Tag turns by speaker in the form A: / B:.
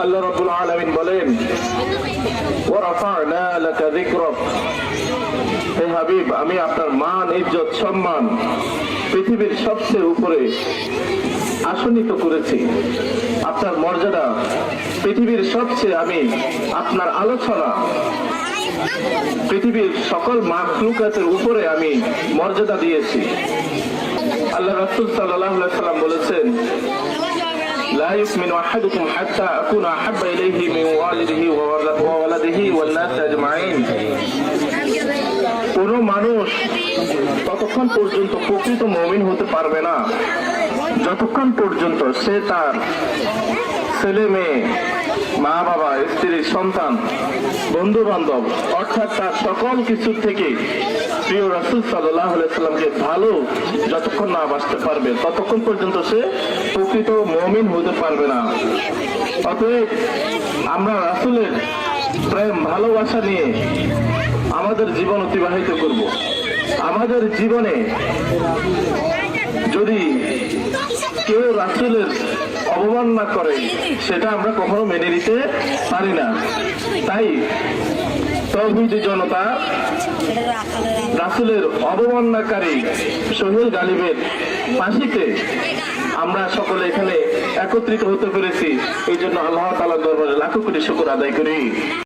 A: আল্লাহ রাব্বুল আলামিন বলেন, ওয়া রাফা'না লাকা যিকরাক, হে হাবিব, আমি আপনার মান, ইজ্জত, সম্মান পৃথিবীর সবচেয়ে উপরে আসনিত করেছি। আপনার মর্যাদা পৃথিবীর সবচেয়ে, আমি আপনার আলোচনা পৃথিবীর সকল মাখলুকাতের উপরে আমি মর্যাদা দিয়েছি। আল্লাহ রাসূল সাল্লাল্লাহু আলাইহি ওয়াসাল্লাম বলেছেন, লা ইউমিনু আহাদুকুম হাত্তা আকুনা আহাব্বা ইলাইহি মিন ওয়ালিদিহি ওয়া ওয়ালাদিহি ওয়ান নাস আজমাইন। কোন মানুষ ততক্ষণ পর্যন্ত প্রকৃত মুমিন হতে পারবে না যতক্ষণ পর্যন্ত সে তার ছেলে মেয়ে, মা বাবা, স্ত্রী, সন্তান, বন্ধু বান্ধব অর্থাৎ তার সকল কিছু থেকে প্রিয় রাসূল সাল্লাল্লাহু আলাইহি ওয়াসাল্লামকে ভালো যতক্ষণ না বাসতে পারবে ততক্ষণ পর্যন্ত সে প্রকৃত মুমিন হতে পারবে না। অতএব আমরা রাসূলের প্রেম, ভালোবাসা নিয়ে আমাদের জীবন অতিবাহিত করব। আমাদের জীবনে যদি কেউ রাসূলের অবমাননা করে সেটা আমরা কখনো মেনে নিতে পারি না। তাই তাওহীদি জনতা রাসূলের অবমাননাকারী সোহেল গালিবের ফাঁসিতে আমরা সকলে এখানে একত্রিত হতে পেরেছি। এই জন্য আল্লাহ তাআলার দরবারে লাখো কোটি শুকর আদায় করি।